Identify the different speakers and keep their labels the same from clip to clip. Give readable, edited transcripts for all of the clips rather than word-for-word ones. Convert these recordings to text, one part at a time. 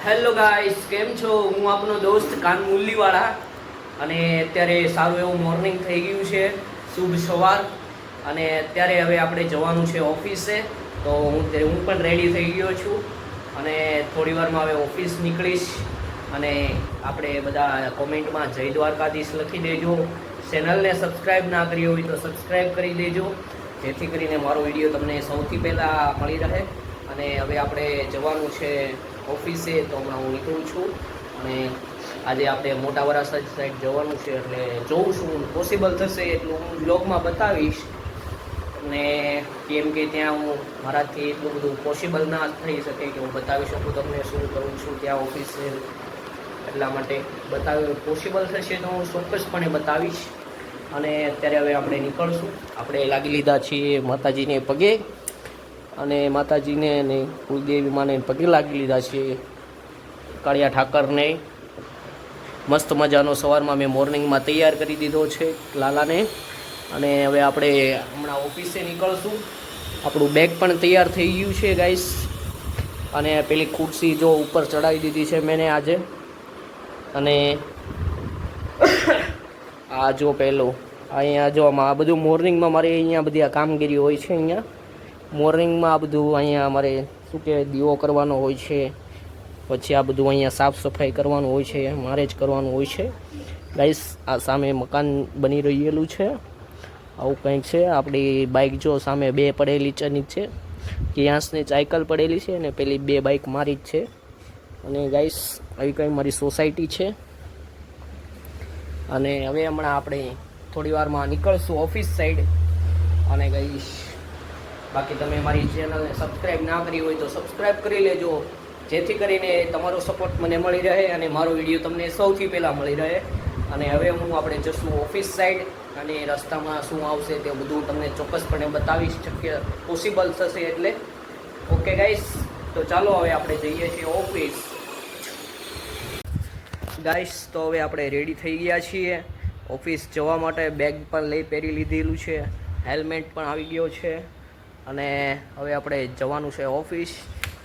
Speaker 1: Hello guys, કેમ છો? હું આપનો દોસ્ત કાન મુરલીવાળા અને અત્યારે સારું એવું મોર્નિંગ થઈ ગયું છે, શુભ સવાર. અને અત્યારે હવે આપણે જવાનું છે ઓફિસે. તો હું પણ રેડી થઈ ગયો છું અને થોડી વારમાં હવે ઓફિસ નીકળીશ. અને આપણે બધા કોમેન્ટમાં જય દ્વારકાધીશ લખી દેજો. ચેનલને સબસ્ક્રાઈબ ના કરી હોય તો સબસ્ક્રાઈબ કરી દેજો, જેથી કરીને મારો વિડીયો તમને સૌથી પહેલાં મળી રહે. અને હવે આપણે જવાનું છે ઓફિસે, તો હમણાં હું નીકળું છું. અને આજે આપણે મોટા વરાછા સાઈડ જવાનું છે, એટલે જોઉં છું પોસિબલ થશે એટલું હું બ્લોગમાં બતાવીશ. અને કેમ કે ત્યાં હું મારાથી એટલું બધું પોસિબલ ના થઈ શકે કે હું બતાવી શકું તમને શું કરું છું ત્યાં ઓફિસે. એટલા માટે પોસિબલ થશે તો હું ચોક્કસપણે બતાવીશ. અને અત્યારે હવે આપણે નીકળશું. આપણે લાગી લીધા છીએ માતાજીને પગે, અને માતાજીને અને કુલદેવી માને પગે લાગી લીધા છે. કાળિયા ઠાકરને મસ્ત મજાનો સવારમાં મેં મોર્નિંગમાં તૈયાર કરી દીધો છે લાલાને. અને હવે આપણે હમણાં ઓફિસે નીકળશું. આપણું બેગ પણ તૈયાર થઈ ગયું છે ગાઈસ. અને પેલી ખુરશી જો ઉપર ચડાવી દીધી છે મેં આજે. અને આ જો પહેલું અહીંયા જો આ બધું મોર્નિંગમાં મારે અહીંયા બધી આ કામગીરી હોય છે. અહીંયા મોર્નિંગમાં આ બધું અહીંયા અમારે શું કહેવાય દીવો કરવાનો હોય છે. પછી આ બધું અહીંયા સાફ સફાઈ કરવાનું હોય છે, મારે જ કરવાનું હોય છે ગાઈસ. આ સામે મકાન બની રહેલું છે, આવું કંઈક છે. આપણી બાઇક જો સામે બે પડેલી છે નીચે, ક્યાંસની સાયકલ પડેલી છે, અને પેલી બે બાઇક મારી જ છે. અને ગાઈસ આવી કંઈ મારી સોસાયટી છે. અને હવે હમણાં આપણે થોડી વારમાં નીકળશું ઓફિસ સાઈડ. અને ગાઈસ બાકી તમે મારી ચેનલને સબસ્ક્રાઈબ ના કરી હોય તો સબસ્ક્રાઈબ કરી લેજો, જેથી કરીને તમારો સપોર્ટ મને મળી રહે અને મારો વિડીયો તમને સૌથી પહેલાં મળી રહે. અને હવે આપણે જશું ઓફિસ સાઈડ, અને રસ્તામાં શું આવશે તે બધું તમને ચોક્કસપણે બતાવીશ, શક્ય પોસિબલ થશે એટલે. ઓકે ગાઈસ, તો ચાલો હવે આપણે જઈએ છીએ ઓફિસ. ગાઈસ તો હવે આપણે રેડી થઈ ગયા છીએ ઓફિસ જવા માટે. બેગ પણ પહેરી લીધેલું છે, હેલ્મેટ પણ આવી ગયો છે. અને હવે આપણે જવાનું છે ઓફિસ.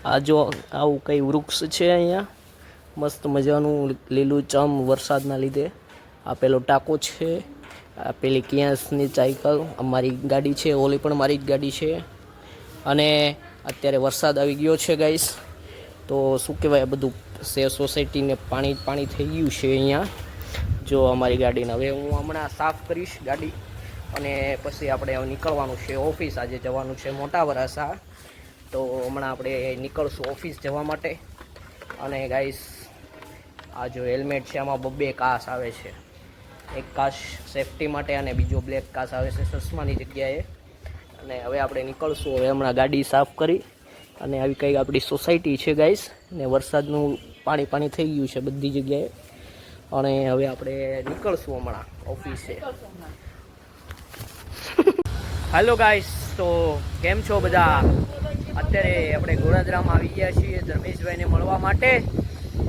Speaker 1: આ જો આવું કંઈ વૃક્ષ છે અહીંયા મસ્ત મજાનું લીલુંછમ વરસાદના લીધે. આ પેલો ટાંકો છે, આ પેલી કિયાસની સાયકલ અમારી ગાડી છે, ઓલી પણ મારી જ ગાડી છે. અને અત્યારે વરસાદ આવી ગયો છે ગાઈસ. તો શું કહેવાય, બધું સોસાયટીને પાણી થઈ ગયું છે અહીંયા જો અમારી ગાડીને. હવે હું હમણાં સાફ કરીશ ગાડી, અને પછી આપણે નીકળવાનું છે ઓફિસ. આજે જવાનું છે મોટા વરાછા, તો હમણાં આપણે નીકળશું ઓફિસ જવા માટે. અને ગાઈસ આ જો હેલ્મેટ છે, આમાં બે કાચ આવે છે. એક કાચ સેફટી માટે અને બીજો બ્લેક કાચ આવે છે ચશ્માની જગ્યાએ. અને હવે આપણે નીકળશું. હવે હમણાં ગાડી સાફ કરી, અને આવી કંઈક આપણી સોસાયટી છે ગાઈસ. ને વરસાદનું પાણી થઈ ગયું છે બધી જગ્યાએ. અને હવે આપણે નીકળશું હમણાં ઓફિસે. હેલો ગાઈસ, તો કેમ છો બધા? અત્યારે આપણે ગોળાદરામાં આવી ગયા છીએ ધર્મેશભાઈને મળવા માટે.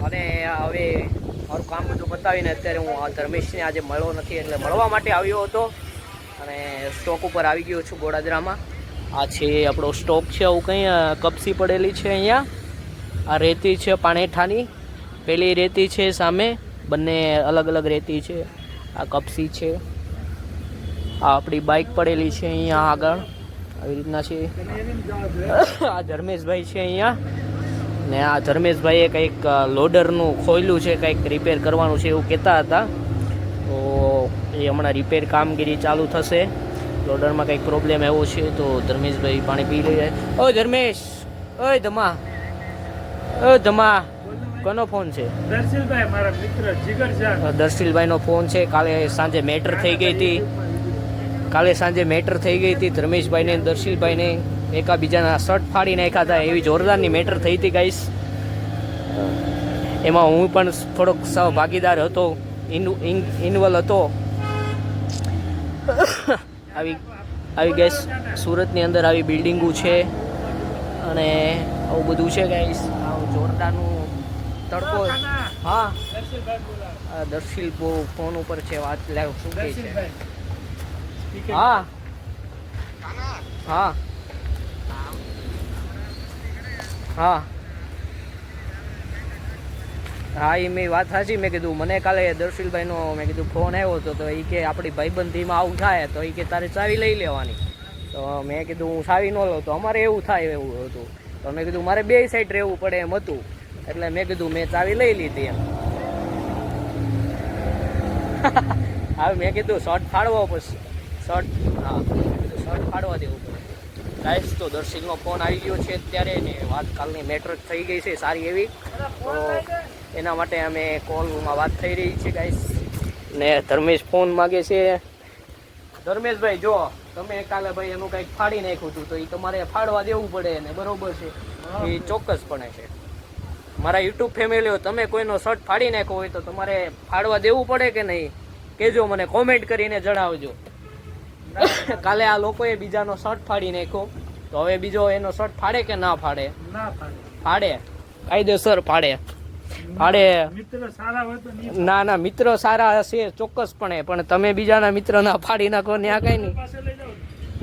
Speaker 1: અને હવે મારું કામ બધું બતાવીને અત્યારે હું ધર્મેશને આજે મળ્યો નથી, એટલે મળવા માટે આવ્યો હતો. અને સ્ટોક ઉપર આવી ગયો છું ગોળાદરામાં. આ છે આપણો સ્ટોક છે. આવું કંઈ કપસી પડેલી છે અહીંયા. આ રેતી છે પાણેઠાની, પેલી રેતી છે સામે, બંને અલગ અલગ રેતી છે. આ કપસી છે. આ આપણી બાઇક પડેલી છે અહીંયા આગળ, આવી રીતના છે. આ ધર્મેશભાઈ છે અહીંયા, ને આ ધર્મેશભાઈએ કંઈક લોડરનું ખોયલું છે, કંઈક રિપેર કરવાનું છે એવું કહેતા હતા. તો એ હમણાં રિપેર કામગીરી ચાલુ થશે. લોડરમાં કંઈક પ્રોબ્લેમ એવો છે, તો ધર્મેશભાઈ પાણી પી લઈ જાય. ઓ ધર્મેશ, ઓય ધમા, ઓ ધમા, કોનો ફોન છે?
Speaker 2: દર્શિલભાઈ, મારા મિત્ર જીગર છે.
Speaker 1: દર્શિલભાઈનો ફોન છે. કાલે સાંજે મેટર થઈ ગઈ હતી. ધર્મેશભાઈને દર્શિલભાઈને એકાબીજાના શર્ટ ફાડી નાખ્યા હતા, એવી જોરદારની મેટર થઈ હતી ગાઈસ. એમાં હું પણ થોડોક સહભાગીદાર હતો, ઇન્વોલ્વ હતો. આવી ગેસ સુરતની અંદર આવી બિલ્ડિંગો છે, અને આવું બધું છે ગાઈસ. આવું જોરદારનું તડકો. હા દર્શિલ ફોન ઉપર છે, વાત લાવ શું કહે છે? હા હા હા હા એ મેં વાત સાચી. મેં કીધું મને કાલે દર્શિલભાઈનો મેં કીધું ફોન આવ્યો હતો તો એ કે આપણી ભાઈબંધીમાં આવું થાય તો એ કે તારે ચાવી લઈ લેવાની. તો મેં કીધું હું ચાવી ન લઉં તો અમારે એવું થાય એવું હતું. તો મેં કીધું મારે બે સાઈડ રહેવું પડે એમ હતું એટલે મેં કીધું મેં ચાવી લઈ લીધી એમ. હવે મેં કીધું શર્ટ ફાડવો પછી શર્ટ હા શર્ટ ફાડવા દેવું પડે. ગાઈસ તો દર્શિલનો ફોન આવી ગયો છે અત્યારે ને વાત કાલની મેટર થઈ ગઈ છે સારી એવી. તો એના માટે અમે કોલમાં વાત થઈ રહી છે ગાઈસ. ને ધર્મેશ ફોન માગે છે. ધર્મેશભાઈ જો તમે કાલે ભાઈ એનું કંઈક ફાડી નાખ્યું હતું તો એ તમારે ફાડવા દેવું પડે ને બરોબર છે એ ચોક્કસપણે છે. મારા યુટ્યુબ ફેમિલીઓ તમે કોઈનો શર્ટ ફાડી નાખ્યો હોય તો તમારે ફાડવા દેવું પડે કે નહીં કહેજો મને કોમેન્ટ કરીને જણાવજો. કાલે આ લોકોએ બીજાનો શર્ટ ફાડી નાખ્યો તો હવે બીજો એનો શર્ટ ફાડે કે ના ફાડે? ફાડે કાયદેસર ફાડે. ના ના મિત્ર સારા હશે ચોક્કસપણે પણ તમે બીજાના મિત્ર ના ફાડી નાખો ને આ કઈ નહીં.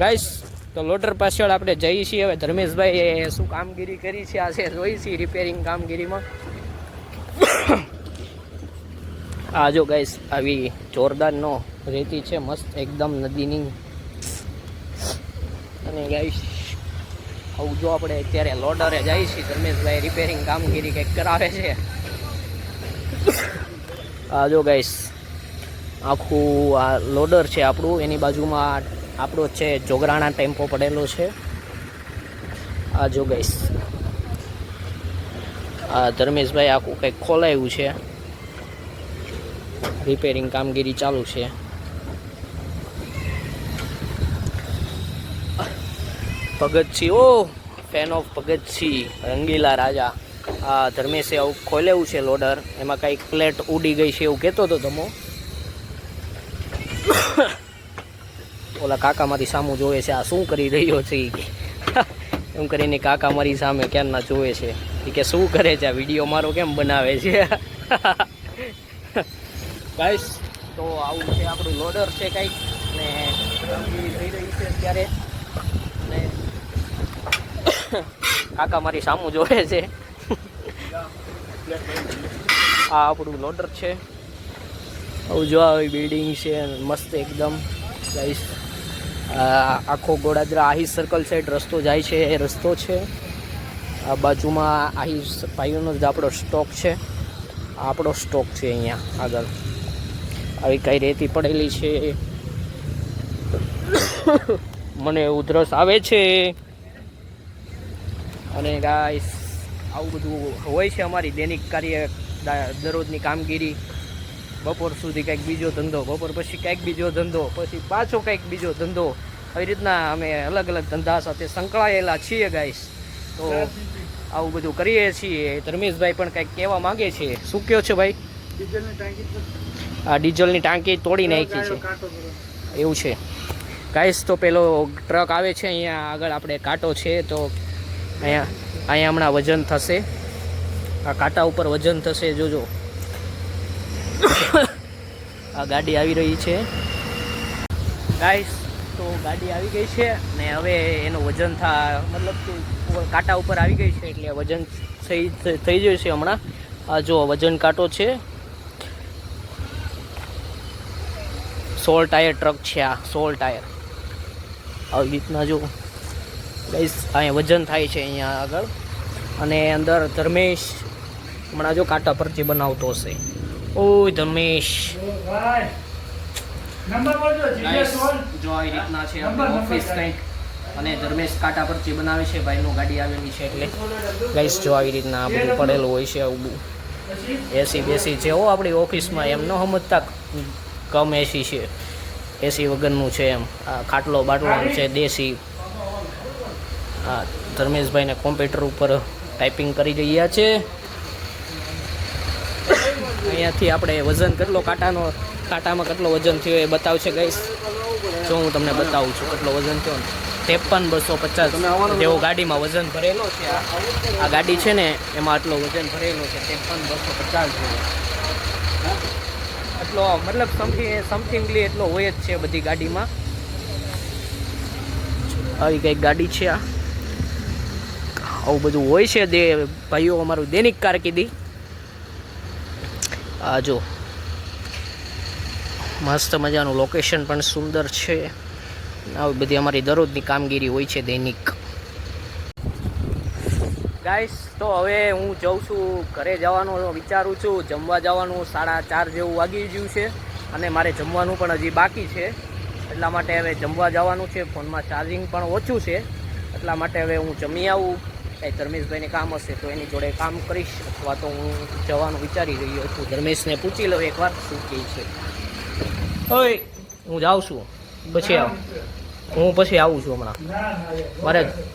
Speaker 1: ગાઈસ તો લોડર પાછળ આપણે જઈએ છીએ. હવે ધર્મેશભાઈ શું કામગીરી કરી છે આ છે જોઈ છીએ રિપેરિંગ કામગીરીમાં. આ જો ગાઈસ આવી જોરદારનો રેતી છે મસ્ત એકદમ નદીની. અને ગાઈસ આવું જો આપણે અત્યારે લોડરે જઈએ છીએ. ધર્મેશભાઈ રિપેરિંગ કામગીરી કંઈક કરાવે છે. આ જો ગાઈસ આખું આ લોડર છે આપણું. એની બાજુમાં આપણો છે જોગરાણા ટેમ્પો પડેલો છે. આ જો ગાઈસ આ ધર્મેશભાઈ આખું કંઈક ખોલાવ્યું છે. રિપેરિંગ કામગીરી ચાલુ છે. ભગતસિંહ ઓ ફેન ઓફ ભગતસિંહ રંગીલા રાજા. આ ધર્મેશે આવું ખોલેવું છે લોડર. એમાં કંઈક પ્લેટ ઉડી ગઈ છે એવું કહેતો હતો તમો. ઓલા કાકા મારી સામું જોવે છે આ શું કરી રહ્યો છે એમ કરીને કાકા મારી સામે ક્યારના જોવે છે એ કે શું કરે છે આ વિડીયો મારો કેમ બનાવે છે. ગાઈસ તો આવું છે આપણું લોડર છે કંઈક ને કામગીરી થઈ રહી છે અત્યારે. ને કાકા મારી સામું જોવે છે. આ આપણું લોડર છે. આવું જો આવી બિલ્ડિંગ છે મસ્ત એકદમ. ગાઈસ આખો ગોડાદરા આહી સર્કલ સાઈડ રસ્તો જાય છે એ રસ્તો છે. આ બાજુમાં આહી ભાઈઓનો જ આપણો સ્ટોક છે. આપણો સ્ટોક છે અહીંયા આગળ. આવી કઈ રેતી પડેલી છે. મને ઉધરસ આવે છે. અને ગાઈસ આવું બધું હોય છે અમારી દૈનિક કાર્ય દરરોજની કામગીરી. બપોર સુધી કંઈક બીજો ધંધો, બપોર પછી કંઈક બીજો ધંધો, પછી પાછો કંઈક બીજો ધંધો. આવી રીતના અમે અલગ અલગ ધંધા સાથે સંકળાયેલા છીએ ગાઈસ. તો આવું બધું કરીએ છીએ. ધર્મેશભાઈ પણ કંઈક કહેવા માંગે છે. શું કહો છો ભાઈ? આ ડીઝલની ટાંકી તોડી નાખી છે એવું છે ગાઈસ. તો પેલો ટ્રક આવે છે અહીંયા આગળ આપણે કાંટો છે તો અહીંયા હમણાં વજન થશે. આ કાંટા ઉપર વજન થશે જોજો. આ ગાડી આવી રહી છે ગાઈસ. તો ગાડી આવી ગઈ છે ને હવે એનું વજન મતલબ કે કાંટા ઉપર આવી ગઈ છે એટલે વજન થઈ જશે હમણાં. આ જો વજન કાંટો છે. 16 ટાયર ટ્રક છે આ. 16 ટાયર આવી રીતના જો ગાઈસ અહીંયા વજન થાય છે અહીંયા આગળ. અને અંદર ધર્મેશ હમણાં જો કાંટા પરથી બનાવતો હશે. ઓય ધર્મેશ જો આવી રીતના છે ઓફિસ કંઈક. અને ધર્મેશ કાંટા પરથી બનાવે છે. ભાઈનું ગાડી આવેલી છે એટલે ગાઈસ જો આવી રીતના બધું પડેલું હોય છે. આવું એસી બેસી છે હો આપણી ઓફિસમાં. એમ ન સમજતા કમ એસી છે. એસી વગરનું છે એમ. આ ખાટલો બાટલો છે દેશી. હા ધર્મેશભાઈને કોમ્પ્યુટર ઉપર ટાઈપિંગ કરી રહ્યા છે. અહીંયાથી આપણે વજન કેટલો કાંટામાં કેટલો વજન થયો એ બતાવશે ગાઈસ. જો હું તમને બતાવું છું કેટલો વજન થયો. 53,250 જેવો ગાડીમાં વજન ભરેલો છે. આ ગાડી છે ને એમાં આટલો વજન ભરેલો છે 53,250 જેવો. એટલો મતલબ સમથિંગલી એટલો હોય જ છે બધી ગાડીમાં. આવી કંઈક ગાડી છે આ. આવું બધું હોય છે ભાઈઓ અમારું દૈનિક કારકિર્દી. આ જો મસ્ત મજાનું લોકેશન પણ સુંદર છે. આવી બધી અમારી દરરોજની કામગીરી હોય છે દૈનિક. ગાઈસ તો હવે હું જાઉં છું ઘરે જવાનું વિચારું છું. જમવા જવાનું 4:30 જેવું વાગી ગયું છે અને મારે જમવાનું પણ હજી બાકી છે. એટલા માટે હવે જમવા જવાનું છે. ફોનમાં ચાર્જિંગ પણ ઓછું છે એટલા માટે હવે હું જમી આવું. કંઈ ધર્મેશભાઈને કામ હશે તો એની જોડે કામ કરીશ અથવા તો હું જવાનું વિચારી રહ્યો છું. ધર્મેશને પૂછી લઉં એકવાર શું કહે છે. ઓય હું જાઉં છું પછી આવું. હું પછી આવું છું હમણાં.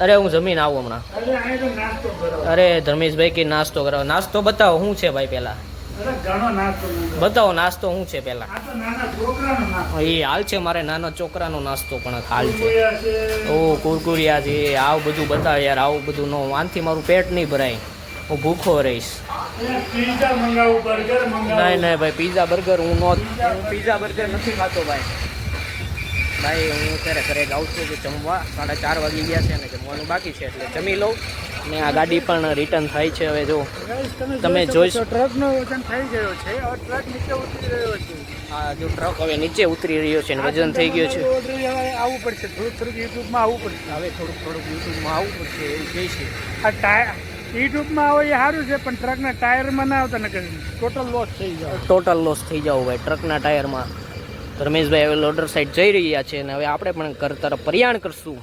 Speaker 1: અરે હું જમીને આવું હમણાં. અરે ધર્મેશભાઈ કે નાસ્તો કરાવો. નાસ્તો બતાવો શું છે ભાઈ પહેલાં બતાવો નાસ્તો શું છે પહેલાં. એ હાલ છે મારે નાના છોકરાનો નાસ્તો પણ હાલ છે. ઓ કુરકુરિયા છે આવું બધું બતાવે યાર. આવું બધું નો આનથી મારું પેટ નહીં ભરાય. હું ભૂખો રહીશ. નહીં ભાઈ પીઝા બર્ગર હું પીઝા બર્ગર નથી ખાતો ભાઈ. હું અત્યારે ઘરે જાઉં છું જમવા. 4:30 વાગી ગયા છે અને જમવાનું બાકી છે એટલે જમી લઉં. ને આ ગાડી પણ રિટર્ન થાય છે. હવે જો તમે જોઈ શકો
Speaker 2: ટ્રકનો વજન થઈ ગયો છે. હવે ટ્રક નીચે ઉતરી રહ્યો છે.
Speaker 1: આ જો ટ્રક હવે નીચે ઉતરી રહ્યો છે અને વજન થઈ ગયો છે.
Speaker 2: આવવું પડશે થોડુંક યુટ્યુબમાં આવવું પડશે.
Speaker 1: હવે થોડુંક યુટ્યુબમાં આવવું પડશે એવું કહે છે.
Speaker 2: આ ટાયર યુટ્યુબમાં આવે એ સારું છે પણ ટ્રકના ટાયરમાં ના આવતા ને ટોટલ લોસ થઈ જાય.
Speaker 1: ટોટલ લોસ થઈ જાવ ભાઈ ટ્રકના ટાયરમાં. ધર્મેશભાઈ હવે લોડર સાઈડ જઈ રહ્યા છે અને હવે આપણે પણ ઘર તરફ પ્રયાણ કરશું.